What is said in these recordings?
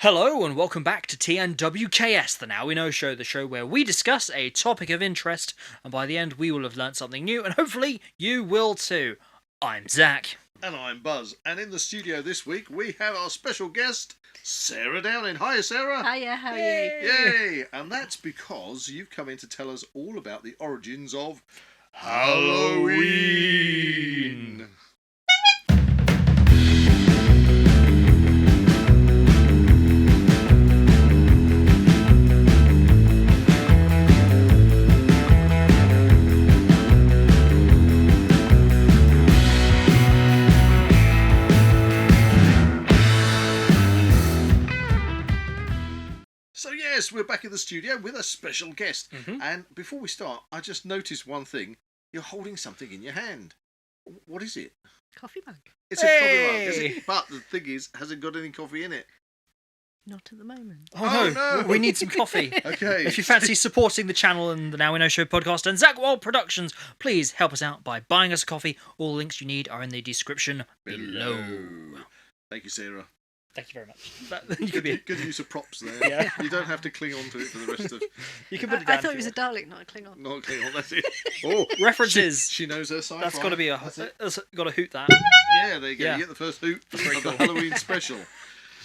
Hello and welcome back to TNWKS, the Now We Know Show, the show where we discuss a topic of interest, and by the end we will have learnt something new, and hopefully you will too. I'm Zach. And I'm Buzz, and in the studio this week we have our special guest, Sarah Downing. Hi, Sarah. Hiya, how are you? Yay! And that's because you've come in to tell us all about the origins of Halloween. So yes, we're back in the studio with a special guest. And before we start, I just noticed one thing. You're holding something in your hand. What is it? Coffee mug? It's a coffee mug, is it? But the thing is, has it got any coffee in it? Not at the moment. Oh no, we need some coffee. Okay. If you fancy supporting the channel and the Now We Know Show podcast and Zak Wylde Productions, please help us out by buying us a coffee. All the links you need are in the description below. Thank you, Sarah. Thank you very much. You could be Good use of props there. Yeah. You don't have to cling on to it for the rest of... You can put it down. I thought it was a Dalek, not a Klingon. Not cling on, that's it. Oh, References. She knows her sci-fi. That's got to be That's it. got to hoot that. Yeah, there you go. Yeah. You get the first hoot Very of the cool. Halloween special.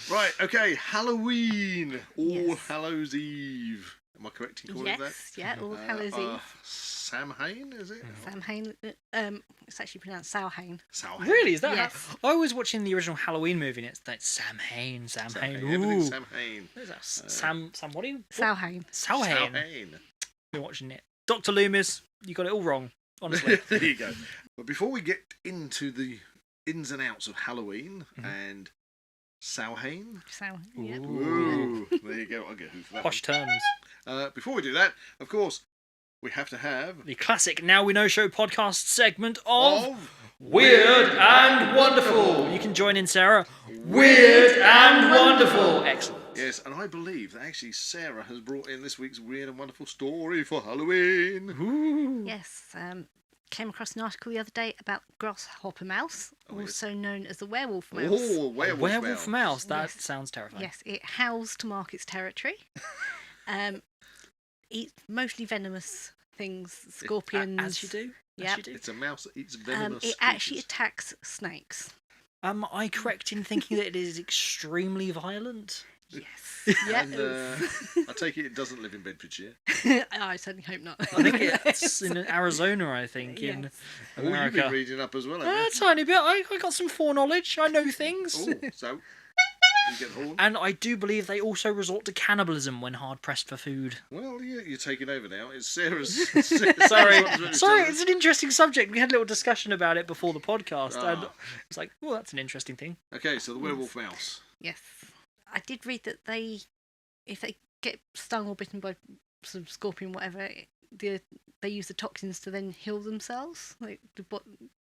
Right, okay, Halloween. All Yes. Hallows Eve. Am I correct in calling that? Yes, yeah, All Hallows Eve. Samhain, is it? Samhain, it's actually pronounced Samhain. Samhain. Really? Is that Yes. I was watching the original Halloween movie and it's like Samhain. Everything's Ooh. Samhain. What is that? Sam what are you? Samhain. Samhain. Samhain. Been watching it. Dr. Loomis, you got it all wrong. Honestly. There you go. But before we get into the ins and outs of Halloween and Samhain. Samhain, yep. Ooh, there you go. I'll get who for that. Posh terms. Before we do that, of course, we have to have The classic Now We Know Show podcast segment of of Weird and Wonderful. You can join in, Sarah. Weird and Wonderful. Excellent. Yes, and I believe that actually Sarah has brought in this week's weird and wonderful story for Halloween. Ooh. Yes, came across an article the other day about grasshopper mouse, also known as the werewolf mouse. Oh, Werewolf mouse. That Yes. sounds terrifying. Yes, it howls to mark its territory. Eats mostly venomous things, scorpions. As you do. Yep. As you do. It's a mouse that eats venomous It actually creatures. attacks snakes. Am I correct in thinking that it is extremely violent? Yes. Yeah. And I take it doesn't live in Bedfordshire. I certainly hope not. I think it's in Arizona, I think, in Yes. Oh, you've America. been reading up as well, A haven't tiny bit. I got some foreknowledge. I know things. you? Oh, so you get horn. And I do believe they also resort to cannibalism when hard pressed for food. Well, you're taking over now. It's Sarah's. Sorry, it's an interesting subject. We had a little discussion about it before the podcast, and Ah. it's like, well, that's an interesting thing. Okay, so the werewolf mouse. Yes. I did read that if they get stung or bitten by some scorpion, whatever, they use the toxins to then heal themselves. Like the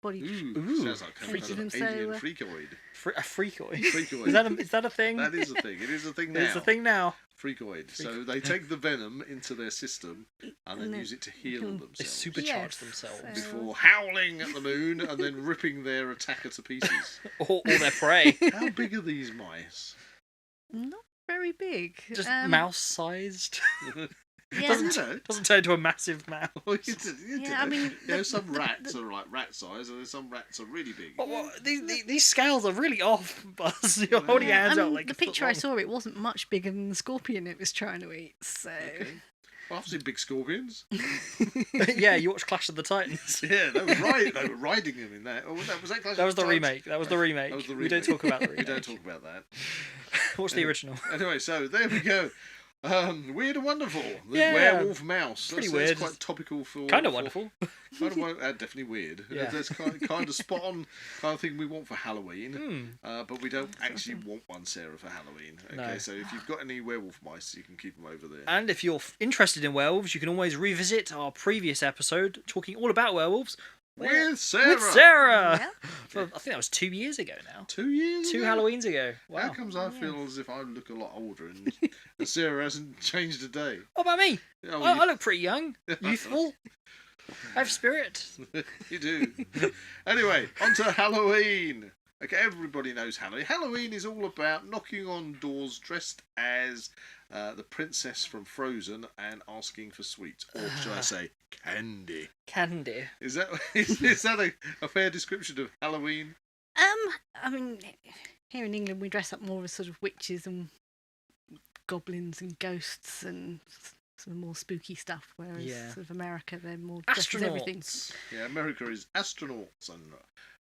body. Ooh. Sounds like kind Freaking of them an alien so, freakoid. A freakoid. Freakoid. Is that a thing? That is a thing. It is a thing now. It's a thing now. Freakoid. So they take the venom into their system and then then use it to heal They themselves. supercharge Yes, themselves. so- Before howling at the moon and then ripping their attacker to pieces. Or their prey. How big are these mice? Not very big. Just mouse-sized. Yeah, Doesn't turn into a massive mouse. Yeah, I mean, some rats are like rat size, and then some rats are really big. What, these scales are really off, Buzz. You're holding your hands out like the a foot picture I long. saw, it wasn't much bigger than the scorpion it was trying to eat. So Okay. Well, I've seen big scorpions. Yeah, you watched Clash of the Titans. Yeah, they were riding them in that. Oh, was that Clash That was of the Titans? remake. That was the remake. That was the We don't remake. talk about the We remake. don't talk about that. Watch the original. Anyway, so there we go. Weird and wonderful. The Yeah, werewolf mouse. pretty That's weird. quite topical for. Kind of for- wonderful. Kind of definitely weird. Yeah. That's kind of spot on kind of thing we want for Halloween. But we don't actually want one, Sarah, for Halloween. Okay, No. so if you've got any werewolf mice, you can keep them over there. And if you're interested in werewolves, you can always revisit our previous episode talking all about werewolves With Sarah. with Sarah. yeah. Well, I think that was 2 years ago now. 2 years. Two ago? Halloweens ago. Wow. How comes I feel as if I look a lot older and Sarah hasn't changed a day? What about me? Oh, I look pretty young, youthful. I have spirit. you do. Anyway, on to Halloween. Okay, everybody knows Halloween. Halloween is all about knocking on doors dressed as the princess from Frozen and asking for sweets, or should I say, candy? Candy. Is that is that a fair description of Halloween? I mean, here in England we dress up more as sort of witches and goblins and ghosts and sort of more spooky stuff, whereas sort of America they're more dressed as everything. Yeah, America is astronauts and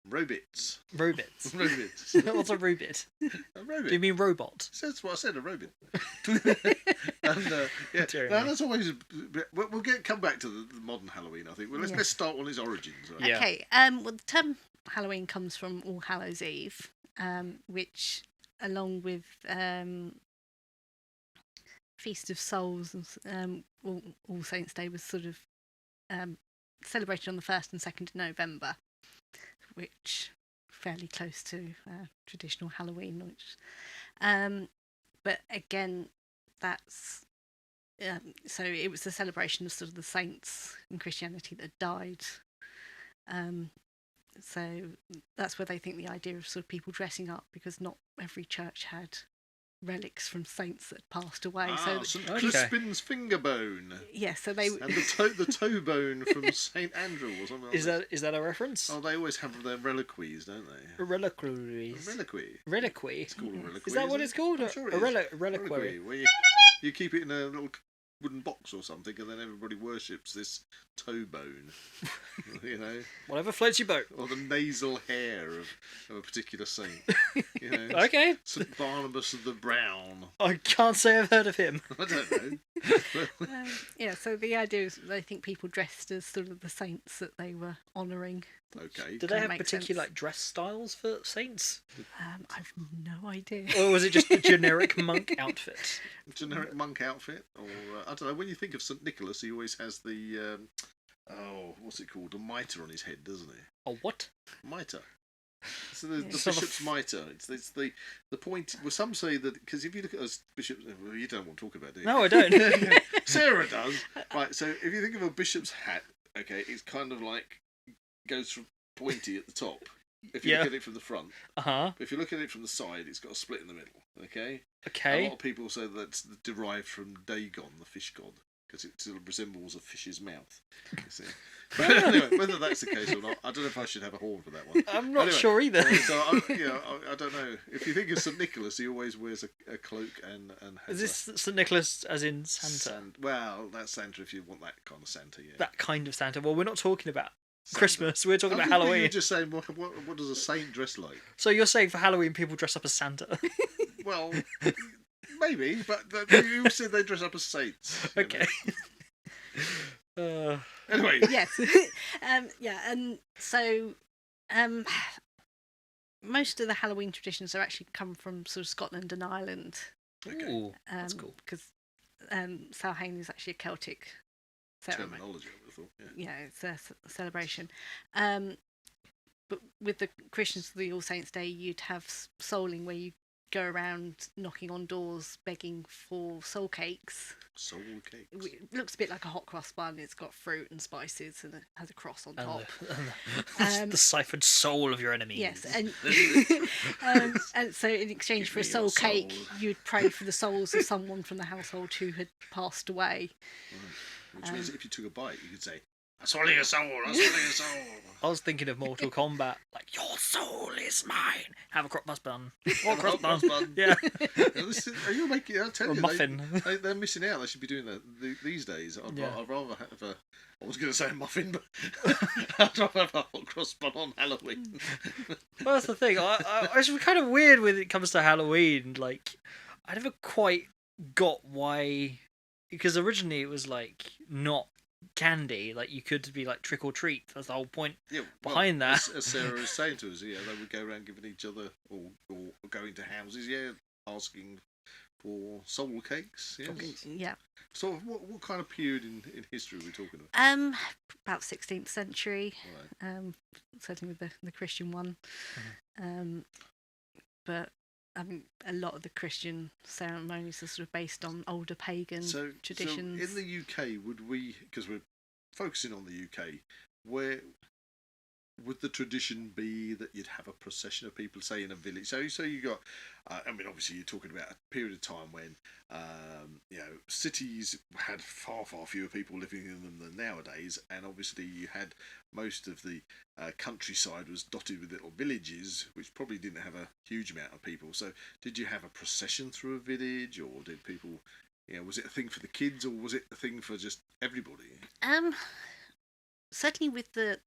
robots. Robots. Robots. What's a robot? A robot. Do you mean robot? That's what I said, a robot. And yeah, that's always. We'll come back to the modern Halloween. I think. Well, let's start on its origins. Right? Yeah. Okay. Well, the term Halloween comes from All Hallows Eve, which, along with Feast of Souls and All Saints' Day, was sort of celebrated on the 1st and 2nd of November, which fairly close to traditional Halloween. Which, but again, that's so it was the celebration of sort of the saints in Christianity that died. So that's where they think the idea of sort of people dressing up, because not every church had relics from saints that passed away. St. Crispin's finger bone. Yeah, so they and the toe bone from Saint Andrew or something. Is that a reference? Oh, they always have their reliquies, don't they? Reliquaries. Reliquy. It's called a reliquary. Is that what it's called? I'm sure it is. Reliquary. Where you keep it in a little wooden box or something, and then everybody worships this toe bone. You know, whatever floats your boat. Or the nasal hair of a particular saint. You know, okay. St. Barnabas of the Brown. I can't say I've heard of him. I don't know. Yeah, so the idea is they think people dressed as sort of the saints that they were honouring. Okay. Do they have particular like dress styles for saints? I've no idea. Or was it just a generic monk outfit? Generic monk outfit, or I don't know. When you think of St. Nicholas, he always has the what's it called? A mitre on his head, doesn't he? A what? Mitre. So the bishop's mitre. It's the point. Well, some say that because if you look at a bishop, well, you don't want to talk about it, do you? No, I don't. Sarah does. Right. So if you think of a bishop's hat, okay, it's kind of like goes from pointy at the top. If you look at it from the front. But if you look at it from the side, it's got a split in the middle. Okay. Okay. A lot of people say that's derived from Dagon, the fish god, because it sort of resembles a fish's mouth. You see. But anyway, whether that's the case or not, I don't know if I should have a horn for that one. I'm not sure either. So I don't know. If you think of St. Nicholas, he always wears a cloak and has. Is this St. Nicholas as in Santa? Well, that's Santa if you want that kind of Santa. Yeah. That kind of Santa. Well, we're not talking about Santa. Christmas. We're talking about Halloween. You're just saying what does a saint dress like? So you're saying for Halloween people dress up as Santa? Well, maybe, but you said they dress up as saints. Okay. Anyway. Yes. Yeah, and so most of the Halloween traditions are actually come from sort of Scotland and Ireland. Okay. Ooh, that's cool. Because Samhain is actually a Celtic ceremony. Terminology, I would have thought. Yeah. Yeah, it's a celebration. But with the Christians for the All Saints' Day, you'd have souling, where you go around knocking on doors, begging for soul cakes. Soul cakes. It looks a bit like a hot cross bun. It's got fruit and spices, and it has a cross on top. The siphoned soul of your enemy. Yes, and so in exchange for a soul cake, you'd pray for the souls of someone from the household who had passed away. Right. Which means if you took a bite, you could say, "I swallow your soul, I swallow your soul." I was thinking of Mortal Kombat, like, your soul is mine. Have a cross bun. Or cross bun. Yeah. Are you making? I'll tell Or you, muffin. They're missing out. They should be doing that these days. I'd rather have a. I was going to say a muffin, but I'd rather have a hot cross bun on Halloween. Well, that's the thing. It's kind of weird when it comes to Halloween. Like, I never quite got why. Because originally it was like not candy, like you could be like trick or treat. That's the whole point behind that. As Sarah was saying to us, they would go around giving each other or going to houses, asking for soul cakes. Yes. Yeah. So what kind of period in history are we talking about? About 16th century. Right. Certainly with the Christian one. Mm-hmm. But I mean, a lot of the Christian ceremonies are sort of based on older pagan traditions. So in the UK, would we, because we're focusing on the UK, where would the tradition be that you'd have a procession of people, say in a village? So you got, I mean, obviously you're talking about a period of time when, cities had far fewer people living in them than nowadays, and obviously you had most of the countryside was dotted with little villages, which probably didn't have a huge amount of people. So did you have a procession through a village, or did people, was it a thing for the kids, or was it a thing for just everybody? Certainly with the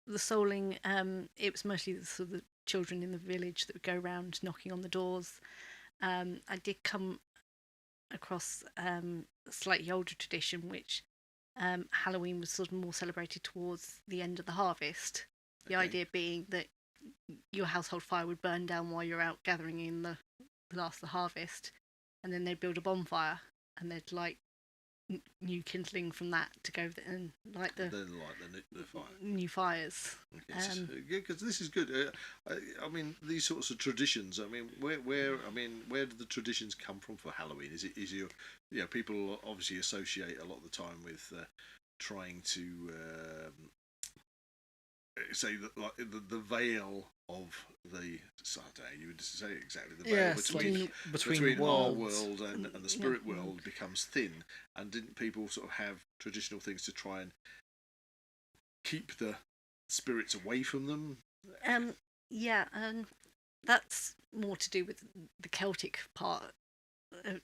souling, it was mostly the sort of the children in the village that would go around knocking on the doors. I did come across a slightly older tradition, which Halloween was sort of more celebrated towards the end of the harvest. The idea being that your household fire would burn down while you're out gathering in the last of the harvest, and then they'd build a bonfire and they'd light new kindling from that to go and light the fire. New fires. Because this is good. I mean, these sorts of traditions. I mean, where do the traditions come from for Halloween? Is your people obviously associate a lot of the time with trying to say that, like the veil of the Saturday, you would say exactly the veil between our world and the spirit world becomes thin. And didn't people sort of have traditional things to try and keep the spirits away from them? That's more to do with the Celtic part,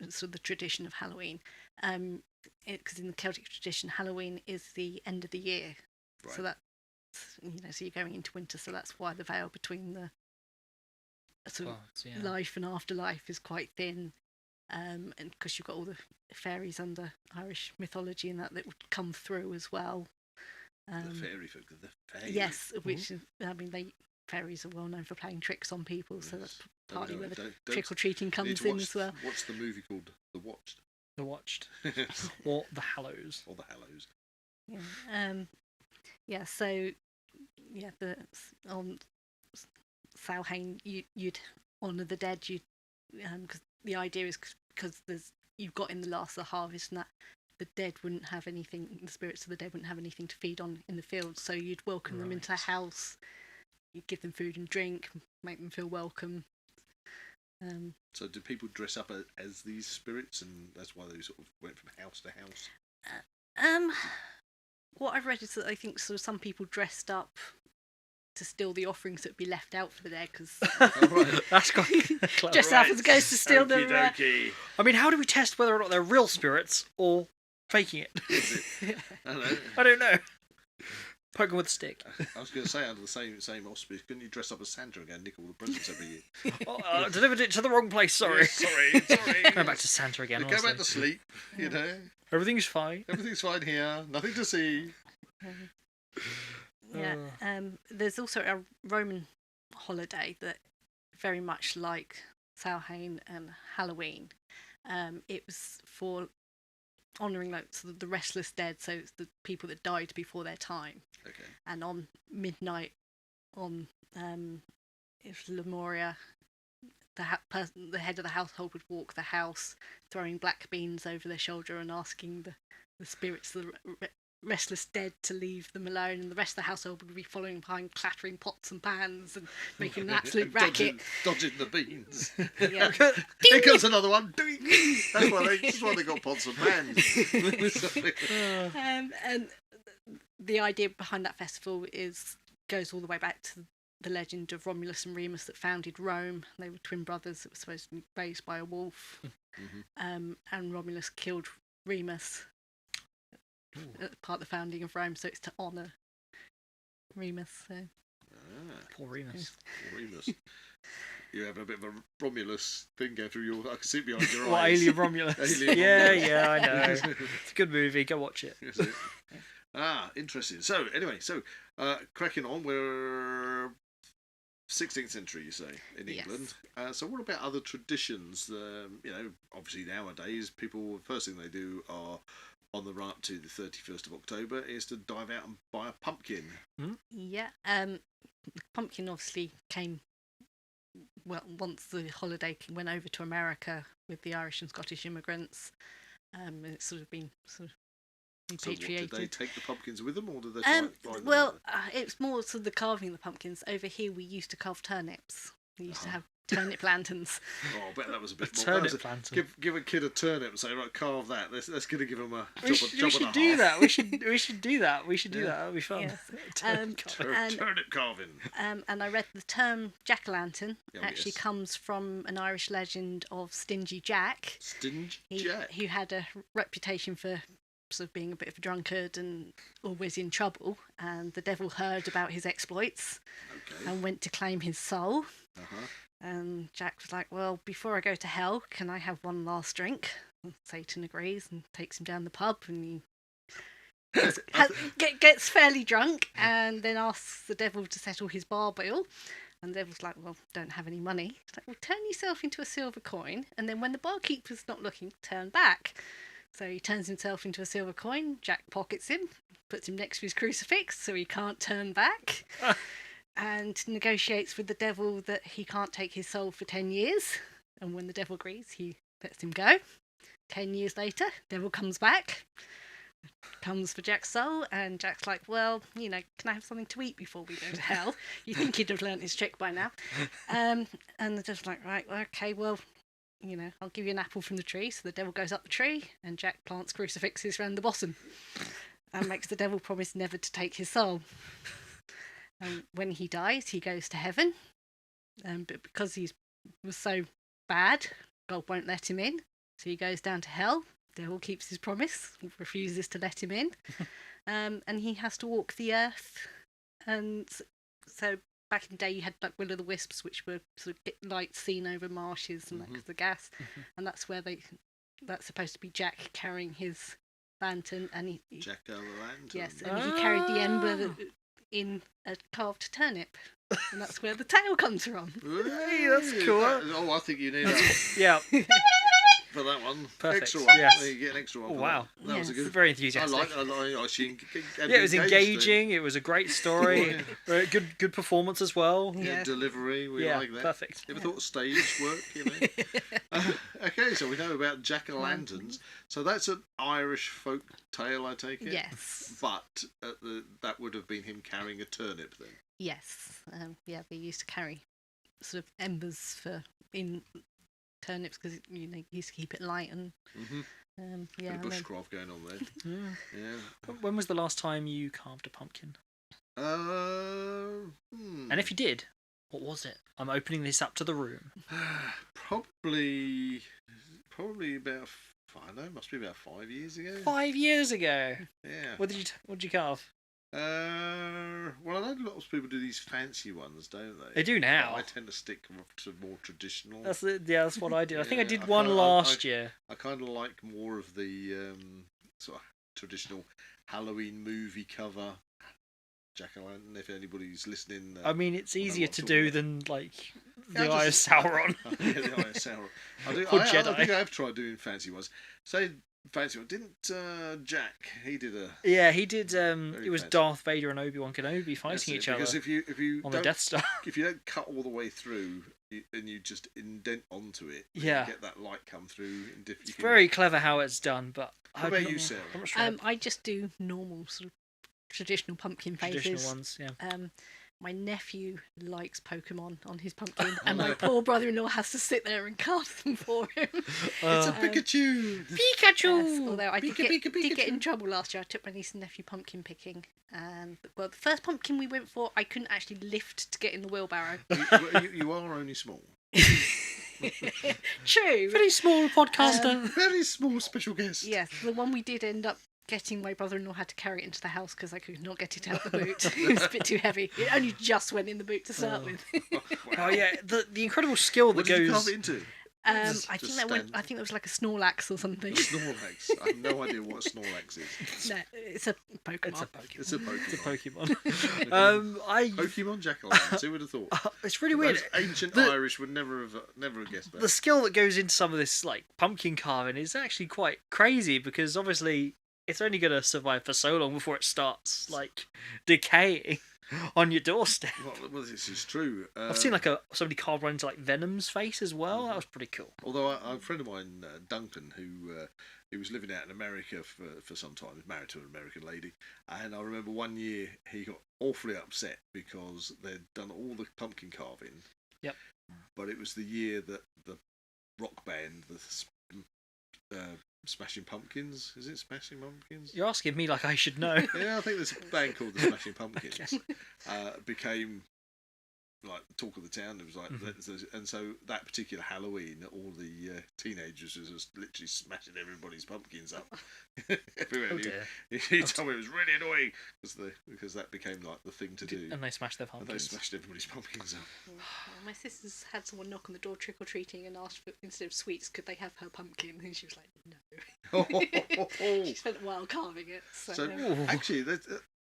sort of the tradition of Halloween. Because in the Celtic tradition, Halloween is the end of the year, right. So that's so you're going into winter, so that's why the veil between the sort of life and afterlife is quite thin, and because you've got all the fairies under Irish mythology and that would come through as well. The fairies. Yes, which fairies are well known for playing tricks on people, yes. So that's partly where the trick or treating comes in as well. What's the movie called? The Watched. The Watched, or The Hallows. On Samhain, you'd honour the dead. Because the idea is because you've got in the last of the harvest, and that the dead wouldn't have anything. The spirits of the dead wouldn't have anything to feed on in the field. So you'd welcome them into a house. You'd give them food and drink, make them feel welcome. So do people dress up as these spirits, and that's why they sort of went from house to house? What I've read is that I think sort of some people dressed up to steal the offerings that would be left out for the dead, because that's quite clever. Dressed up as a ghost to steal them. I mean, how do we test whether or not they're real spirits or faking it? I don't know. Poke them with a stick. I was going to say, under the same auspice, couldn't you dress up as Santa and go and nick all the presents every year? I delivered it to the wrong place, sorry. Yeah, sorry. Go back to Santa again, Go back to sleep, Everything's fine. Everything's fine here, nothing to see. There's also a Roman holiday that very much like Samhain and Halloween. It was for honouring the restless dead, so it's the people that died before their time. Okay. And on midnight, on Lemuria, the head of the household would walk the house, throwing black beans over their shoulder and asking the spirits, the restless dead, to leave them alone, and the rest of the household would be following behind, clattering pots and pans and making an absolute racket. Dodging the beans. Yeah. Here comes another one. That's why they got pots and pans. And the idea behind that festival goes all the way back to the legend of Romulus and Remus that founded Rome. They were twin brothers that were supposed to be raised by a wolf. And Romulus killed Remus. Part of the founding of Rome, so it's to honour Remus. So. Poor Remus. You have a bit of a Romulus thing going through your. I can see it behind your eyes. What, Alien Romulus? Yeah, I know. It's a good movie. Go watch it. Interesting. So anyway, cracking on. We're 16th century, you say, in England. Yes. So what about other traditions? Obviously nowadays, people, first thing they do are, on the run up to the 31st of October, is to dive out and buy a pumpkin. Yeah, the pumpkin obviously came, once the holiday went over to America with the Irish and Scottish immigrants. It's sort of been So what, did they repatriated. take the pumpkins with them, or did they fly them Well, over? it's more sort of the carving of the pumpkins. Over here, we used to carve turnips. We used to have turnip lanterns. Oh, I bet that was a bit more. Turnip lantern. Give a kid a turnip and say, right, carve that. Let's gonna give him a We job should and a do half. that. We should do that. We should do Yeah. that. That'll be fun. Yes. Turnip carving. And I read the term jack-o'-lantern Oh, actually yes. comes from an Irish legend of Stingy Jack. Stingy He, Jack. who had a reputation for sort of being a bit of a drunkard and always in trouble. And the devil heard about his exploits Okay. and went to claim his soul. Uh-huh. And Jack was like, well, before I go to hell, can I have one last drink? And Satan agrees and takes him down the pub, and he gets fairly drunk and then asks the devil to settle his bar bill. And the devil's like, well, don't have any money. He's like, well, turn yourself into a silver coin, and then when the barkeeper's not looking, turn back. So he turns himself into a silver coin, Jack pockets him, puts him next to his crucifix so he can't turn back, and negotiates with the devil that he can't take his soul for 10 years. And when the devil agrees, he lets him go. 10 years later, devil comes back, comes for Jack's soul, and Jack's like, well, can I have something to eat before we go to hell? You think he'd have learnt his trick by now. And the devil's like, right, okay, well, I'll give you an apple from the tree. So the devil goes up the tree, and Jack plants crucifixes round the bottom and makes the devil promise never to take his soul. And when he dies, he goes to heaven. But because he was so bad, God won't let him in. So he goes down to hell. Devil keeps his promise, refuses to let him in. And he has to walk the earth. And so back in the day, you had like Will o' the Wisps, which were sort of lights seen over marshes and that 'cause of the gas. And that's that's supposed to be Jack carrying his lantern. And he Jack-o'-lantern. yes, and he carried the ember in a carved turnip. And that's where the tail comes from. Hey, that's cool. Oh, I think you need that Yeah. for that one. Perfect, Extra one. yes. You get an extra one. Oh, for wow. That was a Yes. good. Very I enthusiastic. like. She Yeah, it was engaging. It was a great story. Yeah. Good performance as well. Yeah. Delivery. We Yeah, like that. perfect. Ever thought stage work? Okay, so we know about jack-o'-lanterns. So that's an Irish folk tale, I take it. Yes. But that would have been him carrying a turnip then. Yes. Yeah, they used to carry sort of embers in turnips because you used to keep it light and Bit yeah. of bushcraft going on there. Yeah. Yeah. When was the last time you carved a pumpkin? And if you did, what was it? I'm opening this up to the room. Probably about, I don't know, must be about 5 years ago. 5 years ago. Yeah. What did you carve? Well, I know lots of people do these fancy ones, don't they? They do now. But I tend to stick to more traditional. That's what I did. I think I Yeah, did I one kinda- last year. I kind of like more of the sort of traditional Halloween movie cover jack-o'-lantern. If anybody's listening, I mean, it's I know easier what to I'm do talking than like Yeah, the I Eye of just- Sauron. Yeah, the Eye of Sauron. I Or I Jedi. think I have tried doing fancy ones. Say fancy one. Didn't Jack? He did a. Yeah, he did. It was fancy. Darth Vader and Obi-Wan Kenobi That's fighting it, each other because if you on the don't Death Star. if you don't cut all the way through and you just indent onto it, then Yeah. you get that light come through. It's very clever how it's done, but What about you, Sarah? I'm not sure. I just do normal sort of traditional pumpkin faces. Traditional ones, yeah. My nephew likes Pokemon on his pumpkin, and my poor brother-in-law has to sit there and carve them for him. It's a Pikachu. Pikachu. Yes, although I did get Pikachu. in trouble last year. I took my niece and nephew pumpkin picking, and the first pumpkin we went for, I couldn't actually lift to get in the wheelbarrow. You are only small. True. Very small podcaster. Very small special guest. Yes, the one we did end up getting, my brother-in-law had to carry it into the house because I could not get it out the boot. It was a bit too heavy. It only just went in the boot to start with. Oh yeah, the incredible skill that What did you carve goes. it into? I Just think stand- I think that was like a Snorlax or something. Snorlax. I have no idea what a Snorlax is. No, it's a Pokemon. It's a Pokemon. It's a Pokemon. It's a Pokemon. Pokemon jack-o'-lanterns. Who would have thought? It's really weird. Those ancient The- Irish would never have guessed that. The skill that goes into some of this like pumpkin carving is actually quite crazy because obviously it's only going to survive for so long before it starts like decaying on your doorstep. Well, this is true. I've seen like somebody carve one into like Venom's face as well. That was pretty cool. Although a friend of mine, Duncan, who he was living out in America for some time. He was married to an American lady, and I remember one year he got awfully upset because they'd done all the pumpkin carving. Yep. But it was the year that the rock band, the Smashing Pumpkins, is it Smashing Pumpkins? You're asking me like I should know. Yeah, I think there's a band called the Smashing Pumpkins. Okay. Became like the talk of the town. It was like, and so that particular Halloween, all the teenagers was just literally smashing everybody's pumpkins up everywhere. Oh dear. He told me it was really annoying because that became like the thing to do. And they smashed their And pumpkins. they smashed everybody's pumpkins up. Yeah. My sister's had someone knock on the door trick or treating and asked for, instead of sweets, could they have her pumpkin? And she was like, no. She spent a while carving it. So actually,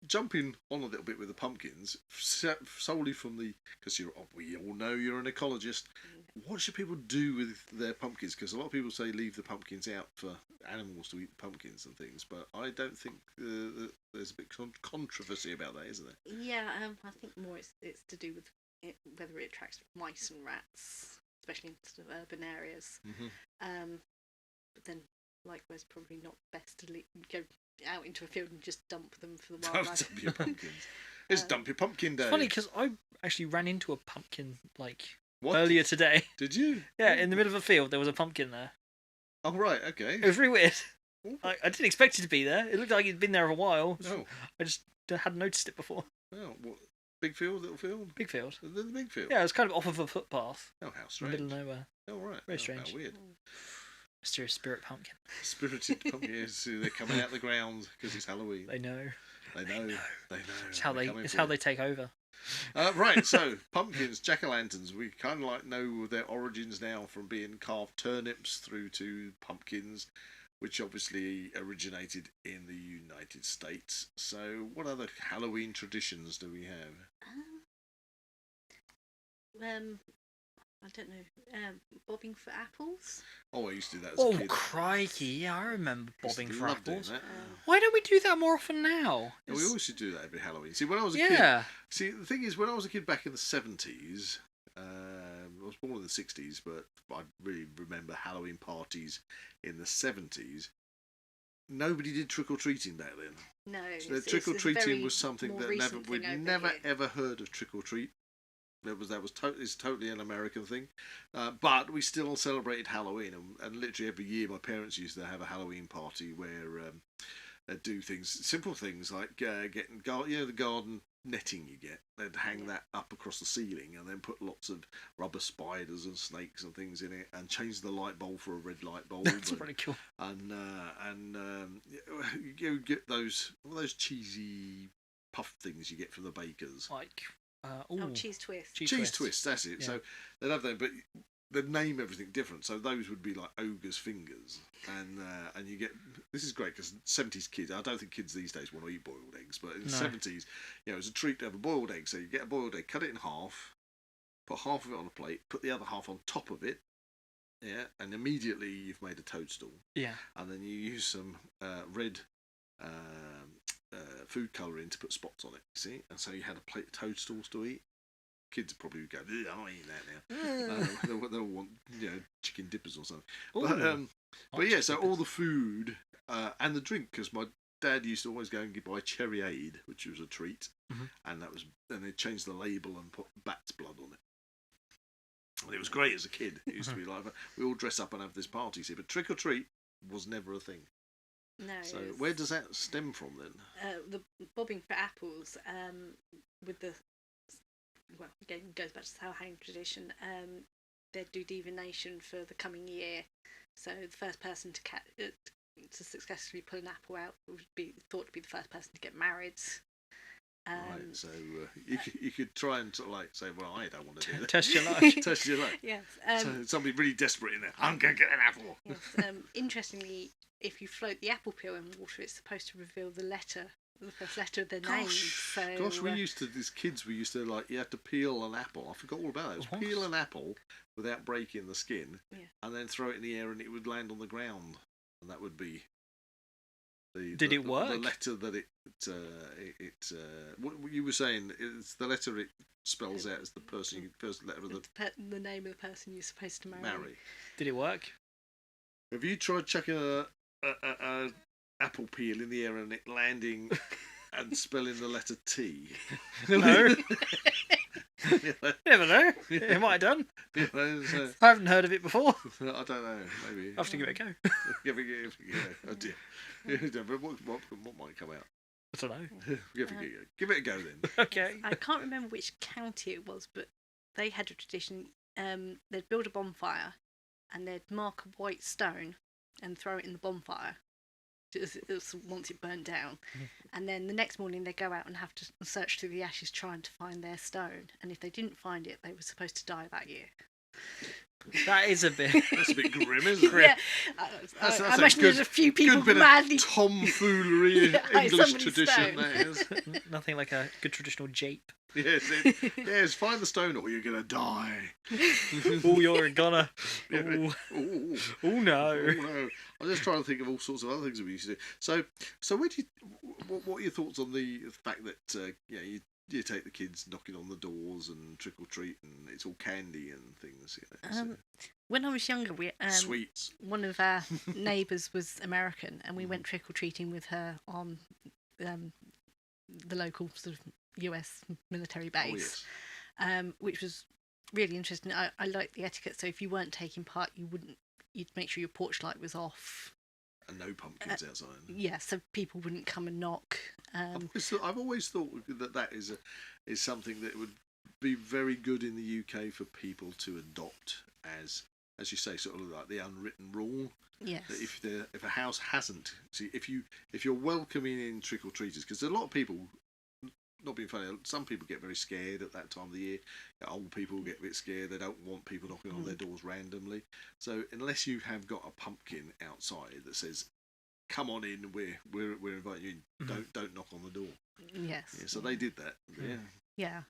jumping on a little bit with the pumpkins, solely from because we all know you're an ecologist. What should people do with their pumpkins? Because a lot of people say leave the pumpkins out for animals to eat pumpkins and things, but I don't think there's a bit controversy about that, isn't there? Yeah, I think more it's to do with whether it attracts mice and rats, especially in sort of urban areas. Mm-hmm. But then, likewise, probably not best to go out into a field and just dump them for the wildlife. Dump your pumpkins. It's dump your pumpkin day. It's funny because I actually ran into a pumpkin What? earlier today. Did you? Yeah, in the middle of a field there was a pumpkin there. Oh right, okay. It was really weird. Ooh. I didn't expect it to be there. It looked like it'd been there a while. No. I just hadn't noticed it before. Oh, what? Big field, little field? Big field. The big field? Yeah, it was kind of off of a footpath. Oh, how In the strange. middle of nowhere. Oh, right. Very Oh, strange. How weird. Mysterious spirit pumpkin. Spirited pumpkins, they're coming out of the ground because it's Halloween. They know. They know. It's how they take over. Right, so pumpkins, jack-o'-lanterns, we kind of know their origins now from being carved turnips through to pumpkins, which obviously originated in the United States. So what other Halloween traditions do we have? I don't know. Bobbing for apples. Oh, I used to do that as a Oh kid. crikey! Yeah, I remember bobbing for Loved doing apples. that. Why don't we do that more often now? Yeah, we always should do that every Halloween. See, when I was a kid, Yeah. see, the thing is, when I was a kid back in the 70s, I was born in the 60s, but I really remember Halloween parties in the 70s. Nobody did trick-or-treating back then. No. So trick-or-treating was something more that recent we'd thing over never here. ever heard of trick-or-treat. It's totally an American thing, but we still celebrated Halloween, and literally every year my parents used to have a Halloween party where they'd do simple things like getting the garden netting you get. They'd hang that up across the ceiling and then put lots of rubber spiders and snakes and things in it, and change the light bulb for a red light bulb. That's pretty cool. And you get those cheesy puff things you get from the bakers. Cheese twist. Cheese twist, that's it. Yeah. So they'd have them, but they'd name everything different. So those would be like ogre's fingers, and you get, this is great because 70s kids, I don't think kids these days want to eat boiled eggs, but in the 70s, it was a treat to have a boiled egg. So you get a boiled egg, cut it in half, put half of it on a plate, put the other half on top of it, and immediately you've made a toadstool. Yeah. And then you use some red food colouring to put spots on it, see? And so you had a plate of toadstools to eat. Kids probably would go, I'm eating that now. They'll want, chicken dippers or something. But yeah, so all the food and the drink, because my dad used to always go and buy Cherryade, which was a treat, and they'd change the label and put bat's blood on it. And it was great as a kid. It used to be like, we all dress up and have this party, see? But trick or treat was never a thing. No. So where does that stem from then? The bobbing for apples, again goes back to the Samhain tradition. They do divination for the coming year. So the first person to successfully pull an apple out would be thought to be the first person to get married. Right, so you could try and sort of like say, well, I don't want to do that. Test your luck. Test your luck. Yes. So somebody really desperate in there. I'm going to get an apple. Yes. Interestingly, if you float the apple peel in water, it's supposed to reveal the first letter of their name. So, we used to, as kids, you had to peel an apple. I forgot all about it. It was peel an apple without breaking the skin, and then throw it in the air and it would land on the ground. And that would be Did it work? The letter that what you were saying is the letter it spells out as the first letter of the name of the person you're supposed to marry. marry. Did it work? Have you tried chucking a apple peel in the air and it landing and spelling the letter T. No. You know, Never know. It might have done. you know, so, I haven't heard of it before. I don't know. Maybe. I'll have to give it a go. Oh dear. Yeah, but what might come out? I don't know. Give it a go then. Okay. I can't remember which county it was, but they had a tradition. They'd build a bonfire, and they'd mark a white stone and throw it in the bonfire. Just once it burned down, and then the next morning they go out and have to search through the ashes trying to find their stone. And if they didn't find it, they were supposed to die that year. That is a bit. That's a bit grim, isn't it? Yeah, That's I imagine there's a few people good bit madly of tomfoolery English somebody's tradition. stone. That is. Nothing like a good traditional jape. Yes, find the stone or you're gonna die. Oh, you're gonna. Yeah. Oh, Oh no. no! I'm just trying to think of all sorts of other things we used to do. So where do you? What are your thoughts on the fact that you take the kids knocking on the doors and trick or treat and it's all candy and things? When I was younger, Sweets. one of our neighbours was American, and we went trick or treating with her on the local sort of US military base, which was really interesting. I liked the etiquette. So if you weren't taking part, you'd make sure your porch light was off. And no pumpkins outside. Yeah, so people wouldn't come and knock. I've always thought that is something that would be very good in the UK for people to adopt as you say, sort of like the unwritten rule. Yes. That if a house hasn't, if you're welcoming in trick or treaters, because a lot of people, not being funny, some people get very scared at that time of the year. Old people get a bit scared. They don't want people knocking on their doors randomly. So unless you have got a pumpkin outside that says, "Come on in, we're inviting you in," don't knock on the door. Yes. Yeah, so they did that. Yeah. Yeah.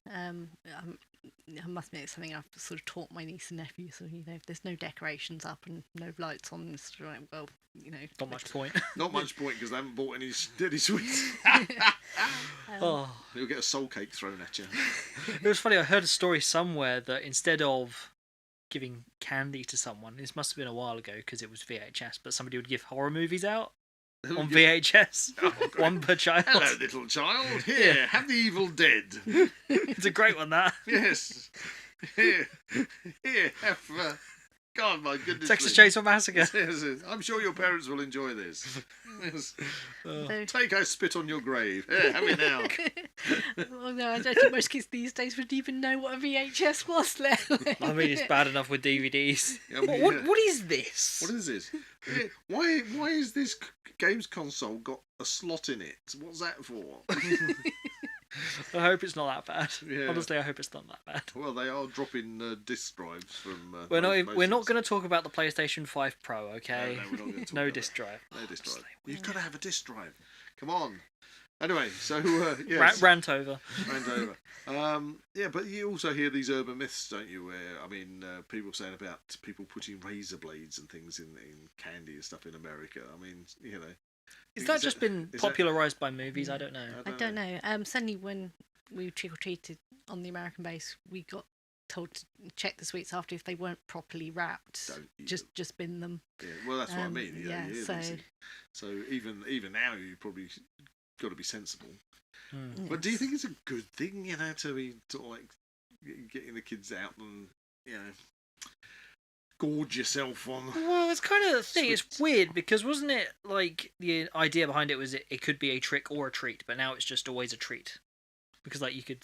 I must admit, it's something I've sort of taught my niece and nephew. So if there's no decorations up and no lights on, it's right. Well, not much point. Not much point because they haven't bought any sweets. Oh, You'll get a soul cake thrown at you. it was funny. I heard a story somewhere that instead of giving candy to someone, this must have been a while ago because it was VHS, but somebody would give horror movies out on VHS. One per child. Hello, little child. Here, have the Evil Dead. It's a great one, that. Yes. Here, have. God, my goodness. Texas Chainsaw Massacre. Yes, I'm sure your parents will enjoy this. Yes. Take I spit on your grave. Here, have it now. Well, no, I don't think most kids these days would even know what a VHS was. I mean, it's bad enough with DVDs. Yeah, what is this? What is this? Yeah, why is this games console got a slot in it? What's that for? I hope it's not that bad. Yeah. Honestly, I hope it's not that bad. Well, they are dropping disk drives from. We're not going to talk about the PlayStation 5 Pro, okay? No, we're not going to talk no about disk drive. No disk drive. You've got to have a disk drive. Come on. Anyway, so yes. Rant over. Rant over. Yeah, but you also hear these urban myths, don't you? Where people saying about people putting razor blades and things in candy and stuff in America. I mean, Is that just been popularised by movies? I don't know. I don't know. Certainly when we trick or treated on the American base, we got told to check the sweets after if they weren't properly wrapped. Just bin them. Yeah, well, that's what I mean. Yeah, so even now you probably got to be sensible. Mm. But do you think it's a good thing, to be sort of like getting the kids out and gorge yourself on? Well, it's kind of the thing. It's weird because wasn't it like the idea behind it was it could be a trick or a treat, but now it's just always a treat because you could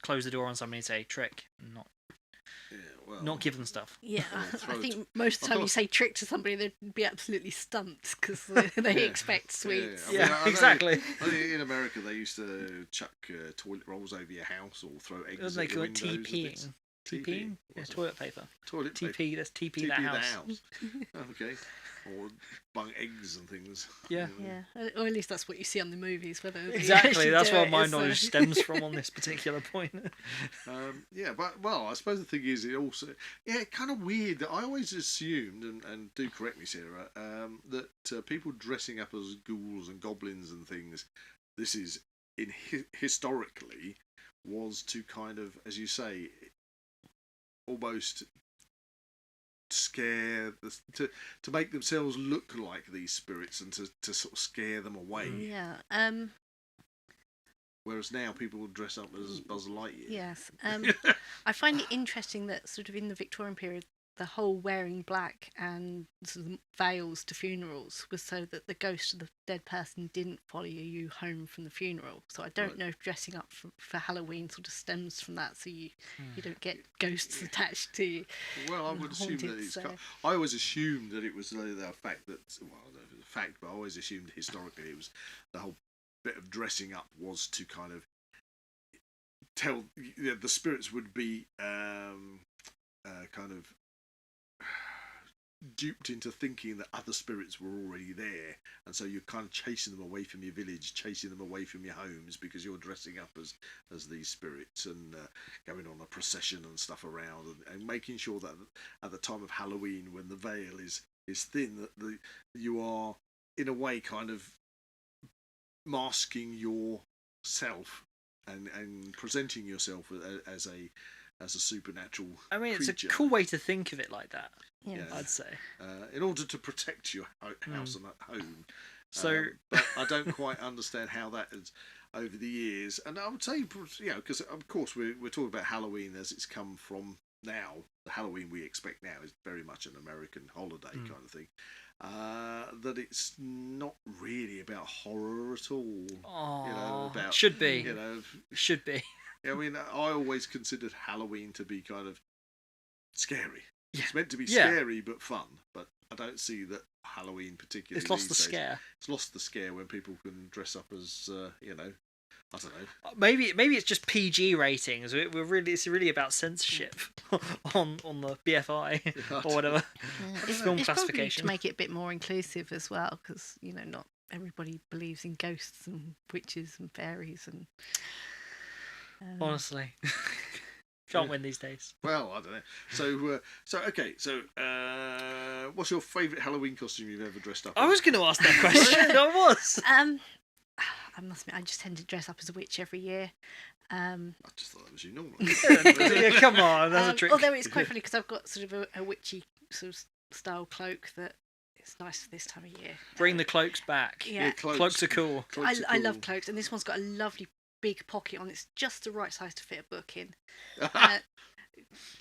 close the door on somebody and say trick, and not give them stuff. Yeah, I think most of the time you say trick to somebody, they'd be absolutely stumped because they expect sweets. Yeah, exactly. I think in America they used to chuck toilet rolls over your house or throw eggs at your windows. TPing. TPing? Yeah, toilet paper. Toilet paper. TP, that's TP that house. Okay. Or bung eggs and things. Yeah. Yeah, or at least that's what you see on the movies. Exactly, that's where my knowledge stems from on this particular point. I suppose the thing is, it also, kind of weird that I always assumed, and do correct me, Sarah, that people dressing up as ghouls and goblins and things, this is, historically, was to kind of, as you say, almost scare to make themselves look like these spirits and to sort of scare them away. Yeah. Whereas now people will dress up as Buzz Lightyear. Yes. I find it interesting that sort of in the Victorian period, the whole wearing black and sort of veils to funerals was so that the ghost of the dead person didn't follow you home from the funeral. So I don't know if dressing up for Halloween sort of stems from that, so you don't get ghosts attached to you. Well, I would assume that it's. I always assumed that it was the fact that. Well, I don't know if it's a fact, but I always assumed historically it was the whole bit of dressing up was to kind of tell the spirits would be kind of duped into thinking that other spirits were already there, and so you're kind of chasing them away from your village, chasing them away from your homes because you're dressing up as these spirits and going on a procession and stuff around and making sure that at the time of Halloween, when the veil is thin, that you are in a way kind of masking yourself and presenting yourself as a supernatural creature. It's a cool way to think of it like that. Yeah. I'd say. In order to protect your house and home. So, but I don't quite understand how that is over the years. And I would say, because of course we're talking about Halloween as it's come from now. The Halloween we expect now is very much an American holiday kind of thing. That it's not really about horror at all. Should be. Should be. I mean, I always considered Halloween to be kind of scary. Yeah. It's meant to be scary but fun, but I don't see that Halloween particularly. It's lost the scare. It's lost the scare when people can dress up as, I don't know. Maybe it's just PG ratings. It's really about censorship on the BFI or whatever. It's film it's classification to make it a bit more inclusive as well, because not everybody believes in ghosts and witches and fairies and. Honestly, can't win these days. Well, I don't know. So what's your favourite Halloween costume you've ever dressed up in? I was going to ask that question. I was. I must admit, I just tend to dress up as a witch every year. I just thought that was you normally. Yeah, come on, that's a trick. Although it's quite funny because I've got sort of a witchy sort of style cloak that it's nice for this time of year. Bring the cloaks back. Yeah, cloaks are cool. I love cloaks, and this one's got a lovely big pocket on. It's just the right size to fit a book in.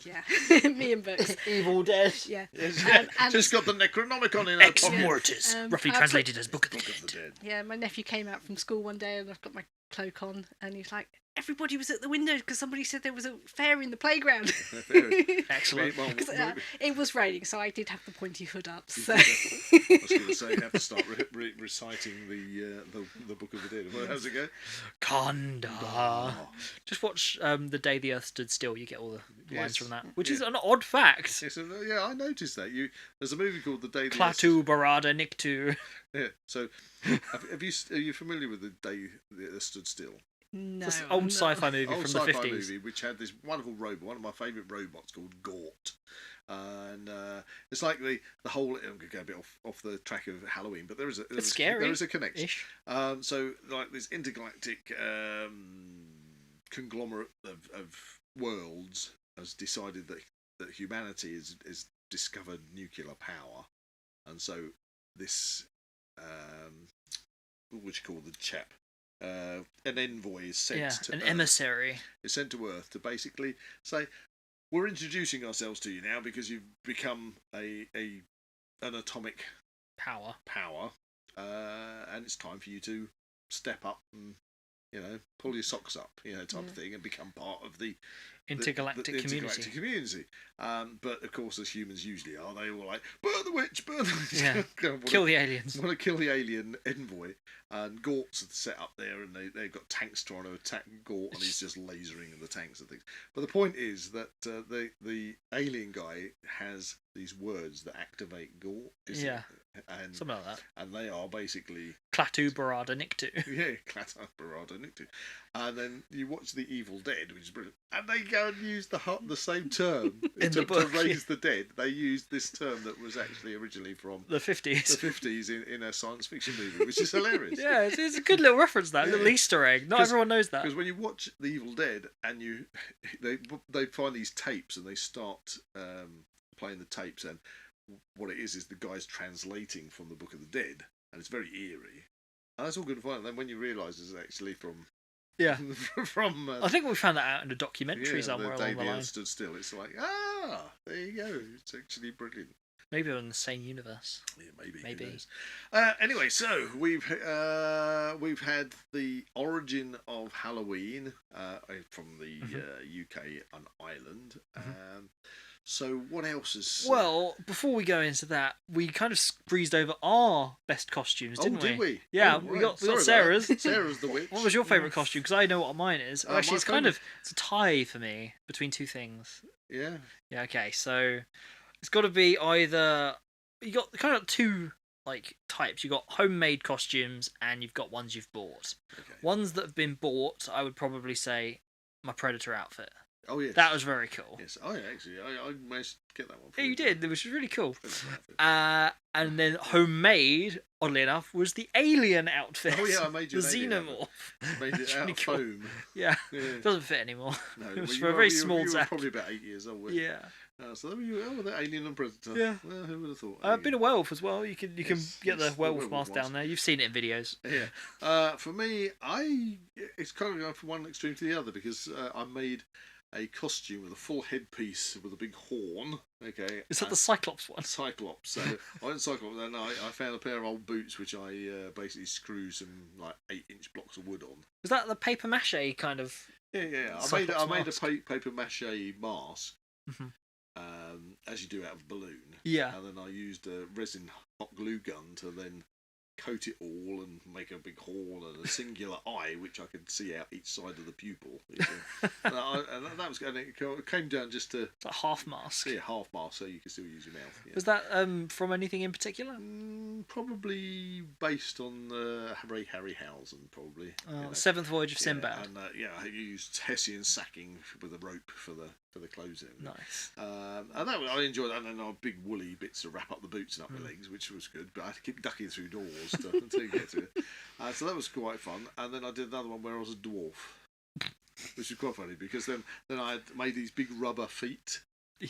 Yeah, me and books. Evil Dead. Yeah. And just got the Necronomicon in Ex Mortis, roughly translated as Book of the Dead. Yeah, my nephew came out from school one day and I've got my cloak on and he's like, everybody was at the window because somebody said there was a fairy in the playground. Excellent. It was raining, so I did have the pointy hood up. So. I was going to say, you have to start reciting the Book of the Dead. Well, how's it go? Kanda. Just watch The Day the Earth Stood Still. You get all the lines from that, which is an odd fact. Yeah, I noticed that. There's a movie called The Day the Klaatu Barada Niktu. Yeah. So, are you familiar with The Day the Earth Stood Still? No. It's an old sci-fi movie from the 50s. Movie which had this wonderful robot, one of my favourite robots called Gort. And it's like the whole. I'm going to go a bit off the track of Halloween, but there is a connection. So like this intergalactic conglomerate of worlds has decided that humanity has discovered nuclear power, and so this what would you call the chap? An envoy is sent to Earth. Emissary is sent to Earth to basically say, we're introducing ourselves to you now because you've become an atomic power, and it's time for you to step up and pull your socks up, type of thing, and become part of the intergalactic community. But of course, as humans usually are, they all like, burn the witch, burn the witch. Yeah. Kill the aliens. Want to kill the alien envoy. And Gort's set up there, and they've got tanks trying to attack Gort, and he's just lasering the tanks and things. But the point is that the alien guy has these words that activate Gort. And something like that. And they are basically Klaatu Barada Niktu. Yeah, Klaatu Barada Niktu. And then you watch The Evil Dead, which is brilliant, and they go and use the same term to raise the dead. They used this term that was actually originally from the 50s. The 50s in a science fiction movie, which is hilarious. Yeah, it's a good little reference, that little Easter egg. Not everyone knows that. Because when you watch The Evil Dead and they find these tapes and they start playing the tapes, and what it is the guy's translating from the Book of the Dead, and it's very eerie. And that's all good fun. And then when you realise it's actually from from I think we found that out in a documentary somewhere along the line. Stood Still. It's like, there you go. It's actually brilliant. Maybe we're in the same universe. Yeah, maybe. Anyway, so we've had the origin of Halloween from the UK and Ireland. So what else is? Well, before we go into that, we kind of breezed over our best costumes, didn't we? Did we? Yeah, right. we got Sarah's. Sarah's the witch. What was your favourite costume? Because I know what mine is. Actually, it's it's a tie for me between two things. Yeah. Yeah. Okay. So it's got to be either you got kind of two like types. You got homemade costumes and you've got ones you've bought. Okay. Ones that have been bought, I would probably say my Predator outfit. Oh yes, that was very cool. Yes, actually, I managed to get that one. Yeah, you did, which was really cool. And then homemade, oddly enough, was the alien outfit. Oh yeah, I made you the xenomorph. Made it out of foam. Yeah, doesn't fit anymore. No, it was for a very small you were Zak. probably about 8 years old. Yeah. So there you go, the alien and Predator. Yeah. Well, who would have thought? I've been a werewolf as well. You can get the werewolf mask down there. You've seen it in videos. Yeah. For me, it's kind of going from one extreme to the other because I made a costume with a full headpiece with a big horn. Okay. Is that the Cyclops one? Cyclops. So I went Cyclops, and I found a pair of old boots which I basically screw some like 8-inch blocks of wood on. Was that the paper mache kind of? Yeah. I made a paper mache mask. As you do out of a balloon. Yeah. And then I used a resin hot glue gun to then coat it all and make a big horn and a singular eye which I could see out each side of the pupil. and that was good. It came down just to a half mask. Yeah, half mask, so you can still use your mouth. Yeah. Was that from anything in particular? Probably based on Ray Harryhausen, probably. Seventh Voyage of Sinbad. And I used Hessian sacking with a rope for the closing. Nice. And I enjoyed that. And then big woolly bits to wrap up the boots and up my legs, which was good. But I had to keep ducking through doors until you get to it. So that was quite fun. And then I did another one where I was a dwarf, which was quite funny because then I had made these big rubber feet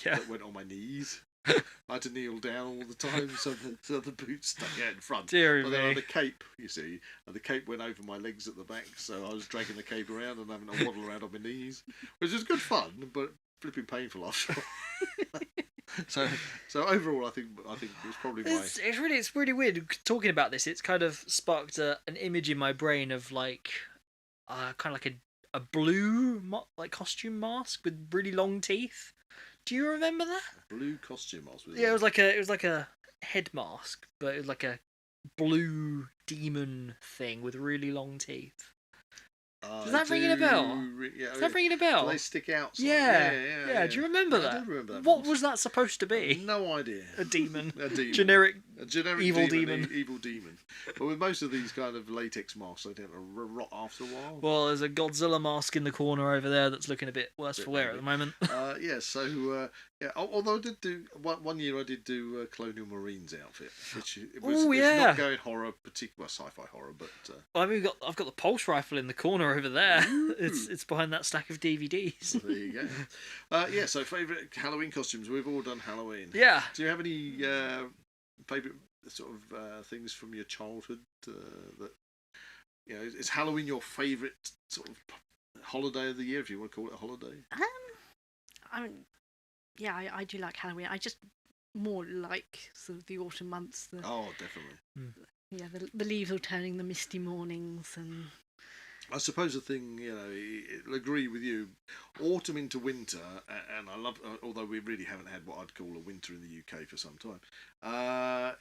that went on my knees. I had to kneel down all the time so the boots stuck out in front. Dear but then I had a cape, you see, and the cape went over my legs at the back, so I was dragging the cape around and having to waddle around on my knees, which was good fun, but flipping painful after all. So overall, I think it was probably my. It's really weird talking about this. It's kind of sparked an image in my brain of like, kind of like a blue costume mask with really long teeth. Do you remember that? A blue costume mask. Yeah, it was like a head mask, but it was like a blue demon thing with really long teeth. Does that ring a bell? Does that ring a bell? Do they stick out? Yeah. Do you remember that? I do remember that. What was that supposed to be? No idea. A demon. A demon. Generic evil demon. But with most of these kind of latex masks, they tend to rot after a while. Well, there's a Godzilla mask in the corner over there that's looking a bit worse for wear at the moment. Although I did do one year, I did do Colonial Marines outfit, which it's not going horror, particular sci-fi horror, but. I've got the pulse rifle in the corner over there. It's behind that stack of DVDs. There you go. So favourite Halloween costumes. We've all done Halloween. Yeah. Do you have any favourite sort of things from your childhood that is Halloween your favourite sort of holiday of the year, if you want to call it a holiday? I do like Halloween. I just more like sort of the autumn months. Oh, definitely. Yeah, the leaves all turning, the misty mornings, and I suppose the thing, I'll agree with you. Autumn into winter, and I love, although we really haven't had what I'd call a winter in the UK for some time, are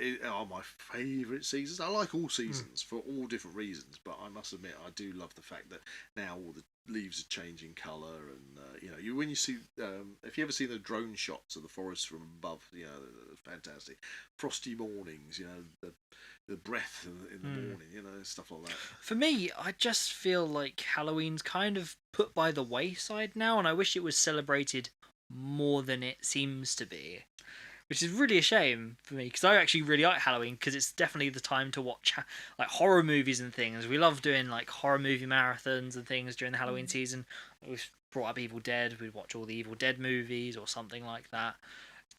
my favourite seasons. I like all seasons for all different reasons, but I must admit I do love the fact that now all the leaves are changing colour, and when you see, if you ever see the drone shots of the forest from above, fantastic. Frosty mornings, the breath in the morning, stuff like that. For me, I just feel like Halloween's kind of put by the wayside now, and I wish it was celebrated more than it seems to be. Which is really a shame for me, because I actually really like Halloween, because it's definitely the time to watch like horror movies and things. We love doing like horror movie marathons and things during the Halloween season. We've brought up Evil Dead. We'd watch all the Evil Dead movies or something like that.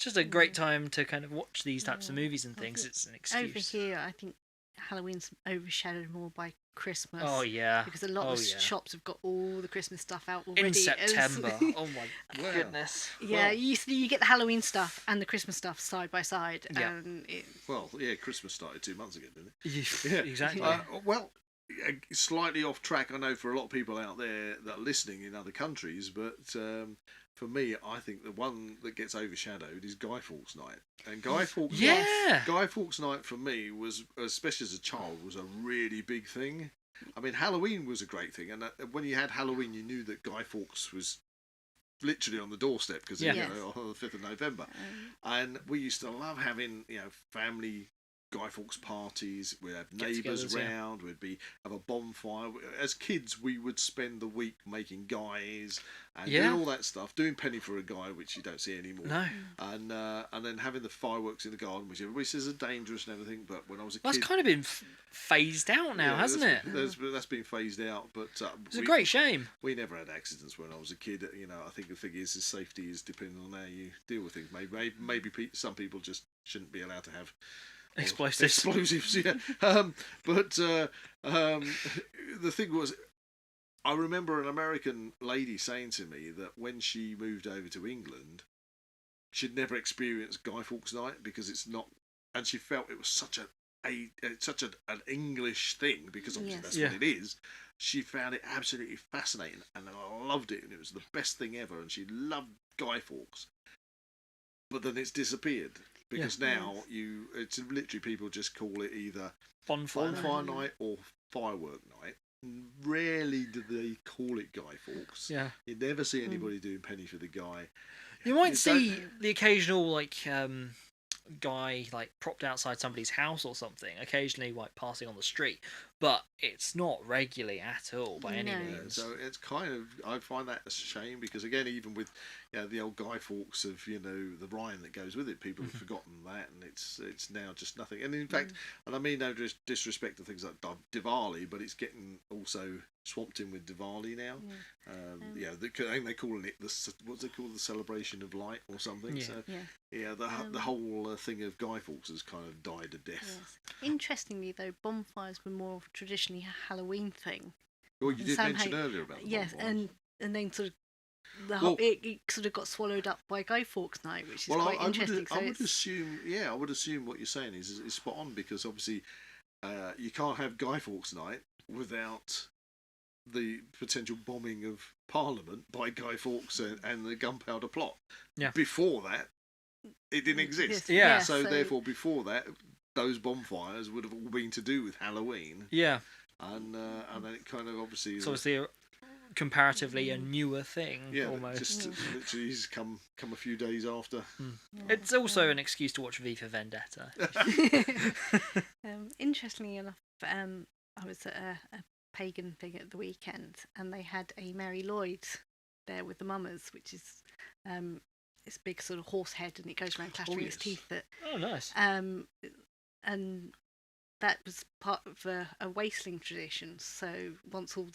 just a great time to kind of watch these types of movies and things. It's an excuse. Over here, I think Halloween's overshadowed more by Christmas. Oh yeah, because a lot of shops have got all the Christmas stuff out already. In September. Oh my goodness. Yeah, you get the Halloween stuff and the Christmas stuff side by side. Yeah. And Well, yeah, Christmas started 2 months ago, didn't it? Yeah, exactly. Well, slightly off track, I know, for a lot of people out there that are listening in other countries, but for me, I think the one that gets overshadowed is Guy Fawkes Night. And Guy Fawkes Guy Fawkes Night for me was, especially as a child, was a really big thing. I mean, Halloween was a great thing, and when you had Halloween, you knew that Guy Fawkes was literally on the doorstep because on the 5th of November. And we used to love having, family Guy Fawkes parties. We'd have neighbours round. We'd have a bonfire. As kids, we would spend the week making guys and doing all that stuff, doing penny for a guy, which you don't see anymore. No. And then having the fireworks in the garden, which everybody says are dangerous and everything. But when I was a kid, that's kind of been phased out now, hasn't it? That's been phased out. But it's a great shame. We never had accidents when I was a kid. I think the thing is safety is depending on how you deal with things. Maybe some people just shouldn't be allowed to have explosives, yeah. But the thing was, I remember an American lady saying to me that when she moved over to England, she'd never experienced Guy Fawkes Night because it's not, and she felt it was such an English thing because obviously that's what it is. She found it absolutely fascinating, and I loved it, and it was the best thing ever, and she loved Guy Fawkes. But then it's disappeared. Because now it's literally people just call it either bonfire night or firework night. Rarely do they call it Guy Fawkes. Yeah, you never see anybody doing penny for the guy. You might see the occasional guy propped outside somebody's house or something, occasionally passing on the street, but it's not regularly at all by any means. So it's kind of, I find that a shame because again, even with the old Guy Fawkes of the rhyme that goes with it, people have forgotten that, and it's now just nothing. And in fact, and I mean no disrespect to things like Diwali, but it's getting also swamped in with Diwali now. They're calling it what's it called, the celebration of light or something. The whole thing of Guy Fawkes has kind of died a death. Yes. Interestingly, though, bonfires were more of a traditionally Halloween thing. Well, you did mention earlier about the bonfires. and then sort of it sort of got swallowed up by Guy Fawkes Night, which is quite interesting. I would assume what you're saying is spot on because obviously you can't have Guy Fawkes Night without the potential bombing of Parliament by Guy Fawkes and the Gunpowder Plot. Yeah. Before that, it didn't exist. So therefore, before that, those bonfires would have all been to do with Halloween. Yeah. And then it kind of obviously. So obviously, comparatively a newer thing. Yeah. Almost. Just literally, he's come a few days after. It's also an excuse to watch V for Vendetta. Interestingly enough, I was at a pagan thing at the weekend, and they had a Mary Lloyd there with the mummers, which is this big sort of horse head, and it goes around clattering its teeth. Oh, nice. And that was part of a wasteling tradition. So once all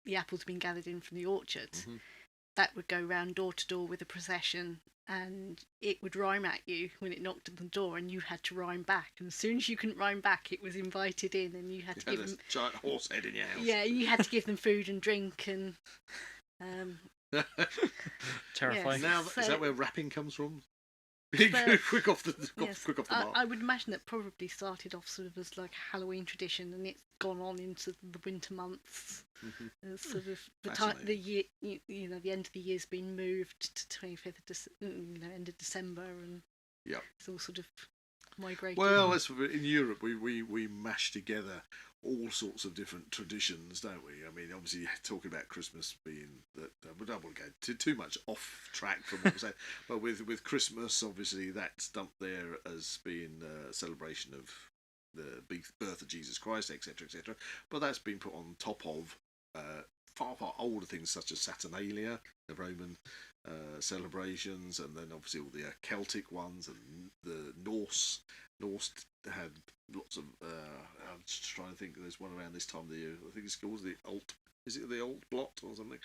the apples had been gathered in from the orchard, that would go round door to door with a procession, and it would rhyme at you when it knocked at the door, and you had to rhyme back. And as soon as you couldn't rhyme back, it was invited in, and you had to give them a giant horse head in your house. Yeah, you had to give them food and drink, and terrifying. Now, is that where rapping comes from? quick off the mark. I would imagine that probably started off sort of as like a Halloween tradition, and it's gone on into the winter months. Sort of the year, the end of the year's been moved to 25th of end of December, and it's all sort of migrated. Well, in Europe, we mash together all sorts of different traditions, don't we? I mean, obviously, talking about Christmas being that, we don't want to go too much off track from what we're saying, but with Christmas, obviously, that's dumped there as being a celebration of the birth of Jesus Christ, etc., etc. But that's been put on top of far older things such as Saturnalia, the Roman celebrations, and then obviously all the Celtic ones, and the Norse had lots of. I'm just trying to think. There's one around this time of the year. I think it's called the Is it the old blot or something?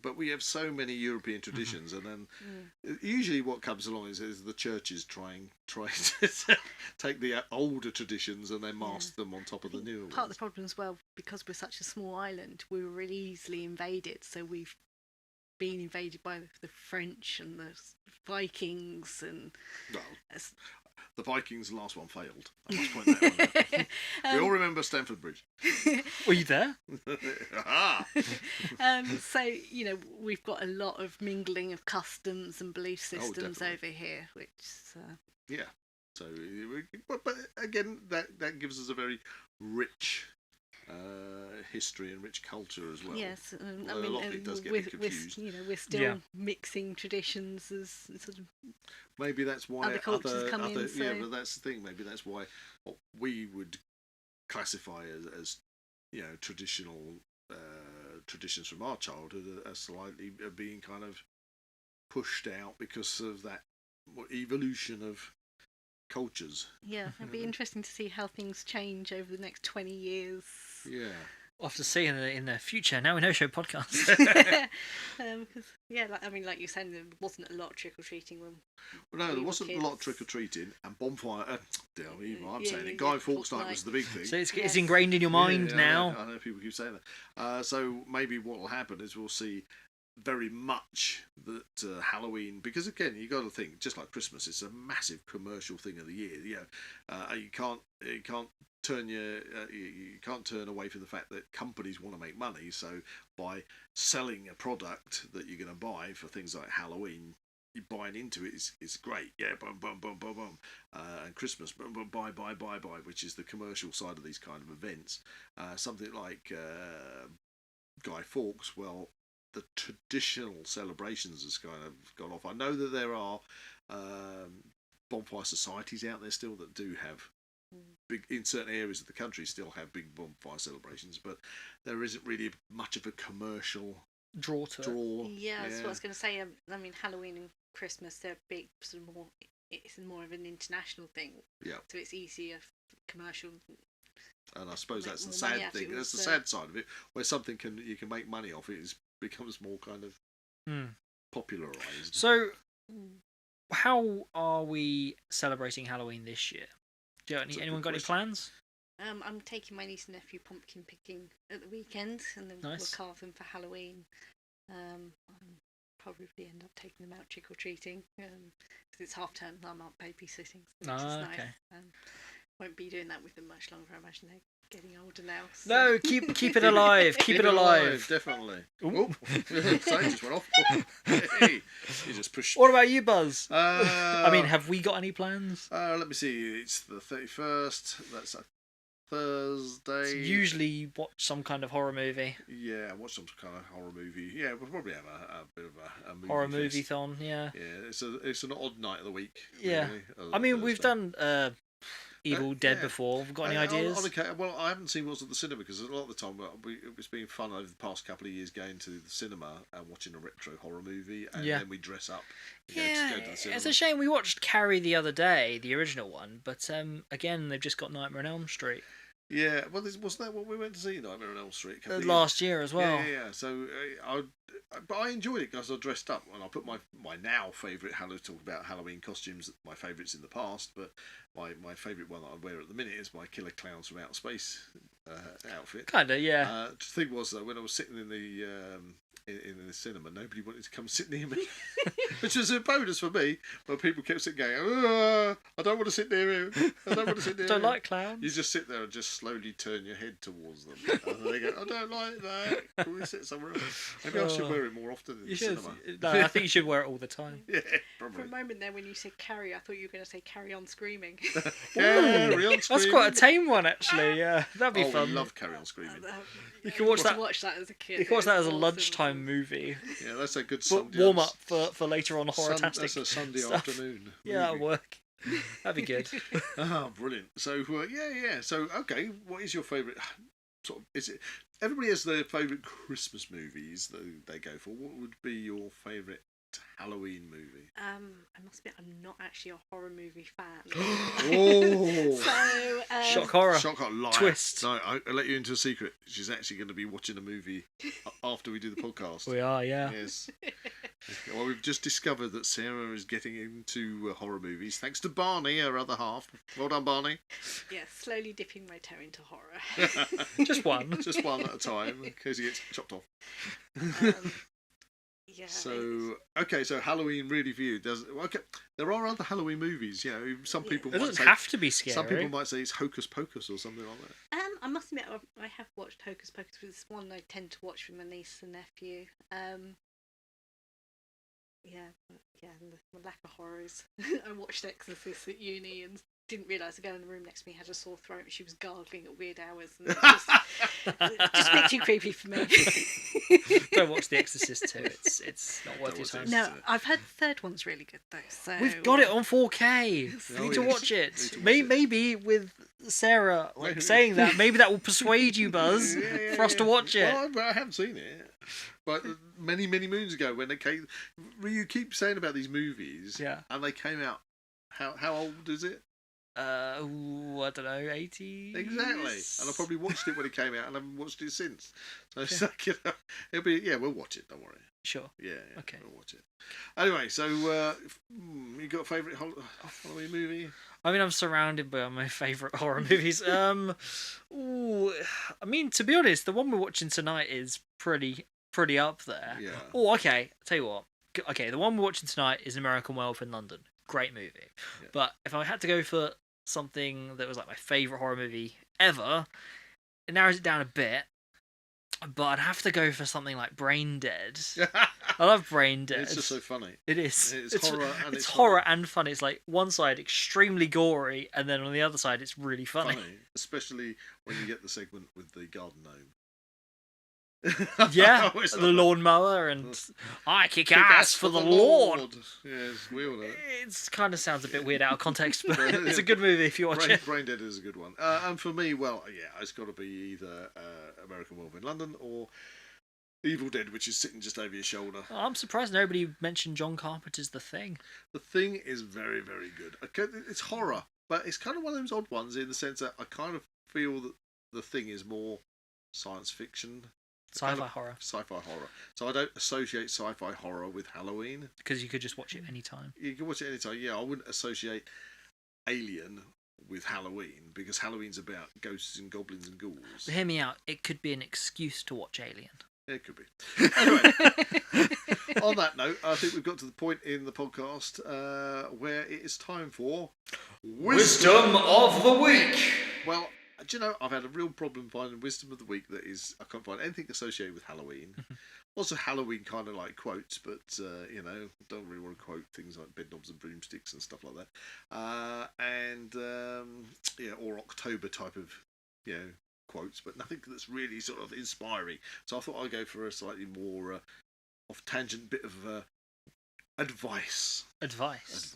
But we have so many European traditions, and then usually what comes along is the churches trying to take the older traditions and then mask them on top of the newer ones. Part of the problem as well, because we're such a small island, we were really easily invaded. So we've been invaded by the French and the Vikings, and Well, the Vikings' last one failed. I must point that out. We all remember Stamford Bridge. Were you there? Ah! So we've got a lot of mingling of customs and belief systems definitely. over here, which Yeah. So, but again, that gives us a very rich history and rich culture as well. yes, A lot of it does get me confused. we're still mixing traditions as sort of Maybe that's why other cultures come in. Yeah, but that's the thing. Maybe that's why what we would classify as traditional traditions from our childhood are slightly being kind of pushed out because of that evolution of cultures. Yeah, it'd be interesting to see how things change over the next 20 years. Yeah. We'll have to see in the future. Now we know show podcast. Like you said, there wasn't a lot of trick or treating when. Well, no, there wasn't a lot of trick or treating, and bonfire. I'm saying it. Guy Fawkes Night was the big thing. So it's ingrained in your mind now. I know people keep saying that. So maybe what will happen is we'll see very much that Halloween, because again you got to think, just like Christmas, it's a massive commercial thing of the year. You can't turn away from the fact that companies want to make money. So by selling a product that you're going to buy for things like Halloween, you buying into it is great. Yeah, boom, boom, boom, boom, boom. And Christmas, boom, boom, buy, which is the commercial side of these kind of events. Something like Guy Fawkes, well, the traditional celebrations has kind of gone off. I know that there are bonfire societies out there still that do have big, in certain areas of the country, still have big bonfire celebrations, but there isn't really much of a commercial draw to it. Yeah, that's what I was going to say. I mean, Halloween and Christmas, they're big, sort of more. It's more of an international thing. Yeah. So it's easier commercial. And I suppose that's the sad thing. That's the sad side of it, where something you can make money off it becomes more kind of popularised. So, how are we celebrating Halloween this year? Anyone got any plans? I'm taking my niece and nephew pumpkin picking at the weekend, and then we'll carve them for Halloween. I'll probably end up taking them out trick or treating because it's half term. I'm out babysitting, so which is nice. Won't be doing that with them much longer. I imagine they're getting older now. So. No, keep it alive. Keep it alive. Definitely. Oh, sign just went off. Hey, you just pushed. What about you, Buzz? I mean, have we got any plans? Let me see. It's the 31st. That's a Thursday. So usually you watch some kind of horror movie. Yeah, watch some kind of horror movie. Yeah, we'll probably have a bit of a movie horror fest. movie-thon. Yeah. Yeah, it's an odd night of the week. Yeah. Really, I mean, we've done Evil Dead before. Have got any ideas? Well, I haven't seen what's at the cinema because a lot of the time it's been fun over the past couple of years going to the cinema and watching a retro horror movie, and then we dress up. And go to the cinema. It's a shame we watched Carrie the other day, the original one, but again they've just got Nightmare on Elm Street. Yeah, well, wasn't that what we went to see, Nightmare on Elm Street? Last year as well. Yeah. So but I enjoyed it because I dressed up, and I put my now favourite talk about Halloween costumes, my favourites in the past, but my favourite one that I wear at the minute is my Killer Clowns from Outer Space outfit. Kinda, yeah. The thing was though, when I was sitting in the cinema, nobody wanted to come sit near me, which was a bonus for me. But people kept sitting going, I don't want to sit near him. I don't want to sit near him. Don't like clowns. You just sit there and just slowly turn your head towards them, and they go, I don't like that. Can we sit somewhere else? Maybe I should wear it more often in the cinema. No, I think you should wear it all the time. Yeah, probably. For a moment there, when you said Carrie, I thought you were going to say Carry On Screaming. Carry On Screaming. That's quite a tame one, actually. Yeah, that'd be fun. I love Carry On Screaming. You can watch that. Watch that as a kid. You can watch that as a lunchtime movie. Yeah, that's a good Sunday warm up for later on Horror-tastic. That's a Sunday afternoon. Yeah, that'll work. That'd be good. Oh, brilliant. So yeah. So okay, what is your favourite? Is it? Everybody has their favourite Christmas movies that they go for. What would be your favourite Halloween movie? I must admit, I'm not actually a horror movie fan. Oh, So, Shock horror. shock horror, liar. Twist. No, I'll let you into a secret. She's actually going to be watching a movie after we do the podcast. We are, yeah. Yes. Well, we've just discovered that Sarah is getting into horror movies thanks to Barney, her other half. Well done, Barney. Yeah, slowly dipping my toe into horror. Just one. Just one at a time, in case he gets chopped off. Yeah. So Halloween really for you okay. There are other Halloween movies. You know, some people It might doesn't say have to be scary. some people might say it's Hocus Pocus or something like that. I must admit, I have watched Hocus Pocus. It's one I tend to watch with my niece and nephew. The lack of horrors. I watched Exorcist at uni and didn't realise the girl in the room next to me had a sore throat. She was gargling at weird hours, and it just a bit too creepy for me. Don't watch The Exorcist 2. It's not worth your time. No, I've heard the third one's really good though. So We've got it on 4K. Oh, Need to yes. watch it. Need to watch Maybe with Sarah saying that, maybe that will persuade you, Buzz, for us to watch it. Well, I haven't seen it, but many moons ago when they came, you keep saying about these movies, Yeah. and they came out. How old is it? I don't know, 80. Exactly, and I probably watched it when it came out, and I haven't watched it since. So it's like, it'll be we'll watch it. Don't worry. Sure. Yeah. Okay. We'll watch it. Anyway, so you got a favourite Halloween movie? I mean, I'm surrounded by my favourite horror movies. I mean, to be honest, the one we're watching tonight is pretty up there. Yeah. Oh, okay. I'll tell you what. Okay, the one we're watching tonight is American Werewolf in London. Great movie. Yeah. But if I had to go for something that was like my favourite horror movie ever, it narrows it down a bit. But I'd have to go for something like Brain Dead. I love Brain Dead. It's just so funny. It is. It's horror and it's it's horror funny. and fun. It's like one side extremely gory, and then on the other side it's really funny. Especially when you get the segment with the garden gnome. Yeah, the lawnmower and I kick ass for the Lord. Yes, we all know. It kind of sounds a bit weird out of context, but it's a good movie if you watch it. Brain Dead is a good one. And for me, well, yeah, it's got to be either American Werewolf in London or Evil Dead, which is sitting just over your shoulder. Oh, I'm surprised nobody mentioned John Carpenter's The Thing. The Thing is very, very good. It's horror, but it's kind of one of those odd ones in the sense that I kind of feel that The Thing is more science fiction. Sci-fi horror. Sci-fi horror. So I don't associate sci-fi horror with Halloween. Because you could just watch it anytime. You can watch it anytime. Yeah, I wouldn't associate Alien with Halloween because Halloween's about ghosts and goblins and ghouls. But hear me out. It could be an excuse to watch Alien. It could be. Anyway, on that note, I think we've got to the point in the podcast where it is time for Wisdom of the Week. Well, do you know, I've had a real problem finding Wisdom of the Week that is, I can't find anything associated with Halloween. Also Halloween kind of like quotes, but, don't really want to quote things like bed knobs and broomsticks and stuff like that. Or October type of, quotes, but nothing that's really sort of inspiring. So I thought I'd go for a slightly more off-tangent bit of advice. Advice.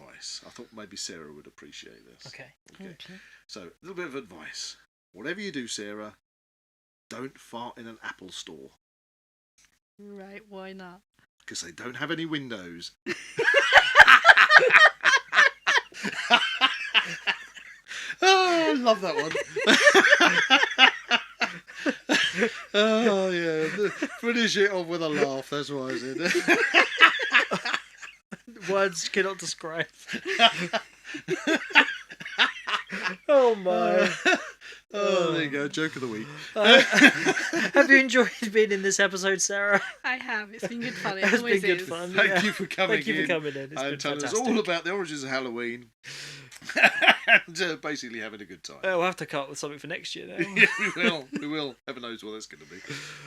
I thought maybe Sarah would appreciate this. Okay. So, a little bit of advice. Whatever you do, Sarah, don't fart in an Apple store. Right, why not? Because they don't have any windows. Oh, I love that one. Oh, yeah. Finish it off with a laugh. That's what I said. Words cannot describe. Oh my. Oh, there you go. Joke of the week. Have you enjoyed being in this episode, Sarah? I have. It's been good fun. It's been good fun. Thank you for coming in. Thank you for coming in. It's been and telling us fantastic. all about the origins of Halloween. And basically having a good time. We'll have to cut up with something for next year now. Yeah, we will. Heaven knows what that's going to be.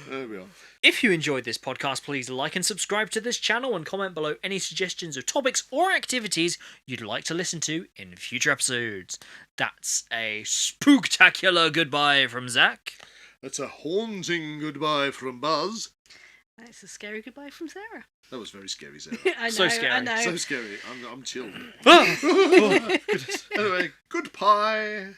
There we are. If you enjoyed this podcast, please like and subscribe to this channel and comment below any suggestions of topics or activities you'd like to listen to in future episodes. That's a spooktacular goodbye from Zach. That's a haunting goodbye from Buzz. It's a scary goodbye from Sarah. That was very scary, Sarah. I know, So scary. I know. So scary. I'm chilled. Oh, goodness. Anyway, goodbye.